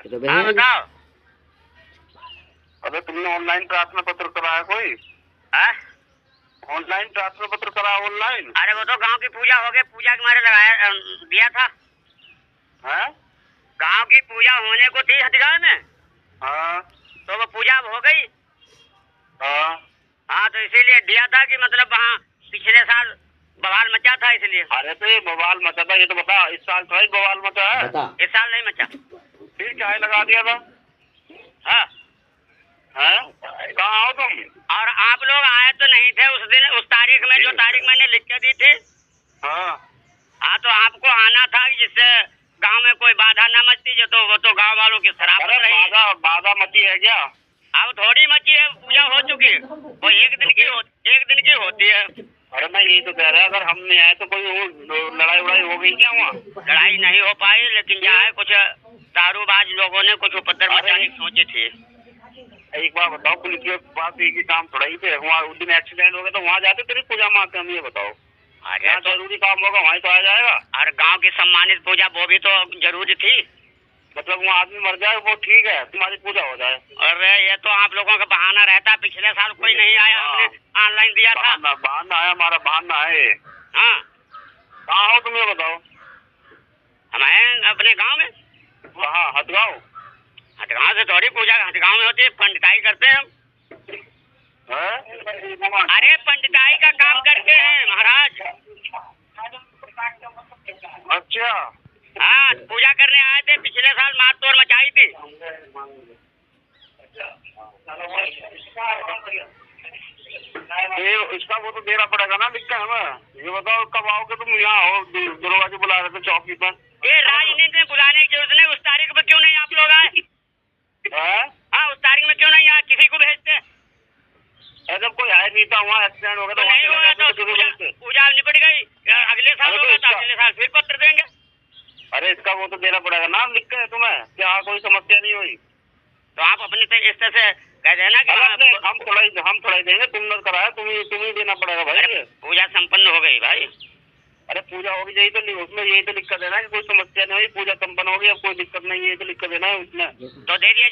हाँ बताओ। अबे तुमने ऑनलाइन प्रार्थना पत्र कराया कोई? ऑनलाइन प्रार्थना पत्र कराया ऑनलाइन? अरे वो तो गांव की पूजा हो गई, पूजा के मारे लगाया दिया था। हैं? गांव की पूजा होने को थी हथगांव में। हाँ। तो वो पूजा हो गई। हाँ। हाँ तो इसीलिए दिया था कि मतलब वहाँ पिछले साल बवाल मचा था इसलिए। अरे तो ये बवाल मचा था, ये तो बता, इस साल थोड़ा ही बवाल मचा है। इस साल नहीं मचा। फिर क्या लगा दिया था? हाँ। कहाँ हो तुम? और आप लोग आए तो नहीं थे उस दिन, उस तारीख में, जो तारीख मैंने लिख के दी थी। हाँ तो आपको आना था जिससे गांव में कोई बाधा न मचती, जो तो वो तो गांव वालों की शराब रही। बाधा मची है क्या? अब थोड़ी मची है, पूजा हो चुकी है, वो एक दिन की होती है। अरे मैं यही तो कह रहा, अगर हम नहीं आए तो कोई लड़ाई उड़ाई हो गई क्या वहाँ? लड़ाई नहीं हो पाई, लेकिन क्या है कुछ दारूबाज लोगों ने कुछ उपद्रव मचाने की सोची थी। एक बार बताओ, पुलिस के पास एक ही काम थोड़ा ही थे, वहाँ उस दिन एक्सीडेंट हो गया तो वहाँ जाते तेरी पूजा में आते? हम ये बताओ, अरे तो जरूरी काम होगा वहीं तो आ जाएगा। और गांव की सम्मानित पूजा वो भी तो जरूरी थी। मतलब वहाँ आदमी मर जाए वो ठीक है, तुम्हारी पूजा हो जाए। अरे ये तो आप लोगों का बहाना रहता, पिछले साल कोई नहीं आया, हमने ऑनलाइन दिया था। बहाना है, हमारा बहाना है। हाँ कहाँ हो तुम ये बताओ? हम अपने गाँव में। हाँ हथगांव। हथगांव से थोड़ी पूजा हथगांव में होती है, पंडिताई करते हैं हम। अरे पंडिताई का काम करते हैं महाराज। अच्छा। हाँ पूजा करने आए थे, पिछले साल मार तोड़ मचाई थी। इसका वो तो देना पड़ेगा ना लिख के हमें। ये बताओ कब आओगे तुम? यहाँ हो, दरवाजे बुला रहे थे चौकी पर। ये राजनीति में बुलाने की जरूरत नहीं, उस तारीख में क्यों नहीं आप लोग आए? हाँ उस तारीख में क्यों नहीं आए, किसी को भेजते। जब कोई आया नहीं था, वहाँ एक्सीडेंट हो गया तो नहीं होगा तो पूजा निपट गई, अगले साल होगा तो अगले साल फिर पत्र देंगे। अरे इसका वो तो देना पड़ेगा ना लिख के तुम्हें, क्या कोई समस्या नहीं हुई तो आप अपने इस तरह से कह देना कि हम थोड़ा ही देंगे, तुमने कराया, तुम ही देना पड़ेगा भाई। पूजा संपन्न हो गई भाई। अरे पूजा होगी यही तो, उसमें यही तो लिख कर देना कि कोई समस्या नहीं हुई, पूजा संपन्न होगी, अब कोई दिक्कत नहीं है, यही तो लिख कर देना है उसमें। तो दे दिया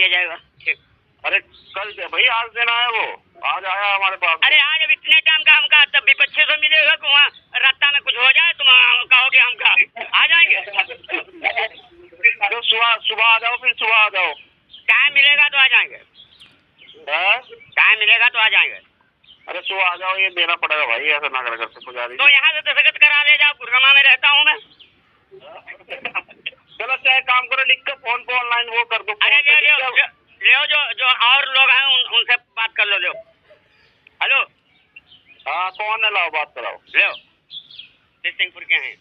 जाएगा ठीक। अरे कल भाई आज देना है, वो आज आया हमारे पास। अरे आज अब इतने टाइम का हमका तब भी 2500 मिलेगा, तो वहाँ रास्ता में कुछ हो जाए तुम कहोगे हमका आ जाएंगे। तो सुबह आ जाओ, फिर सुबह आ जाओ। टाइम मिलेगा तो आ जाएंगे। टाइम मिलेगा तो आ जाएंगे। अरे सुबह आ जाओ, ये देना पड़ेगा भाई, ऐसा ना कर सकते पुजारी। तो यहाँ से दस्तखत करा ले जाओ, गुरगमा में रहता हूँ मैं। चलो चाहे काम करो, लिख कर फोन पे ऑनलाइन वो कर दो। अरे ले जो और लोग हैं उनसे बात कर लो। हेलो। हाँ कौन है, लाओ बात कराओ। लो सिंहपुर के हैं।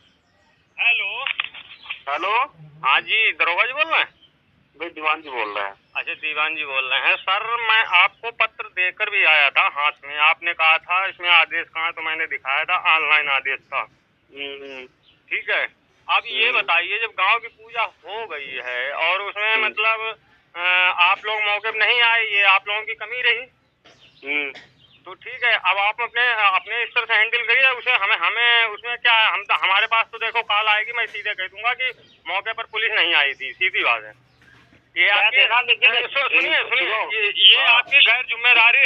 हेलो। हाँ जी दरोगा जी बोल रहे हैं? भाई दीवान जी बोल रहे हैं। अच्छा दीवान जी बोल रहे हैं। सर मैं आपको पत्र देकर भी आया था हाथ में, आपने कहा था इसमें आदेश कहाँ, तो मैंने दिखाया था ऑनलाइन आदेश था। ठीक है, अब ये बताइए जब गांव की पूजा हो गई है और उसमें मतलब आप लोग मौके पर नहीं आए, ये आप लोगों की कमी रही। तो ठीक है, अब आप अपने स्तर से हैंडल करिए उसे। हमें उसमें क्या है, हमारे पास तो देखो कॉल आएगी, मैं सीधे कह दूंगा कि मौके पर पुलिस नहीं आई थी, सीधी बात है। ये आपकी सुनिए ये आपकी गैर जिम्मेदारी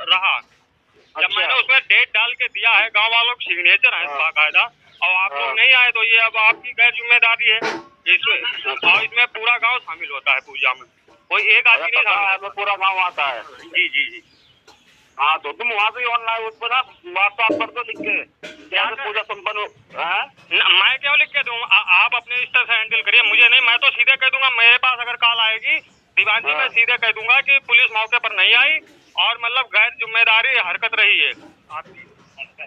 रहा। जब मैंने उसमें डेट डाल के दिया है, गांव वालों के सिग्नेचर है बाकायदा, और आप लोग नहीं आए तो ये अब आपकी गैर जिम्मेदारी है इसमें। और इसमें पूरा गांव शामिल होता है पूजा में, कोई एक आदमी नहीं शामिल, पूरा गाँव आता है। जी। हाँ तो तुम वहाँ से ऑनलाइन उस पर व्हाट्सएप कर दो लिख के, पूजा संपन्न हो। मैं क्यों लिख के दूँ? आप अपने स्तर से हैंडल करिए, मुझे नहीं। मैं तो सीधे कह दूंगा, मेरे पास अगर कॉल आएगी दीवान जी, मैं सीधे कह दूंगा कि पुलिस मौके पर नहीं आई और मतलब गैर जिम्मेदारी हरकत रही है आपकी।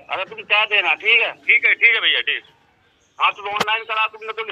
अरे तुम क्या देना, ठीक है भैया ठीक। हाँ तो ऑनलाइन करा तुमने तो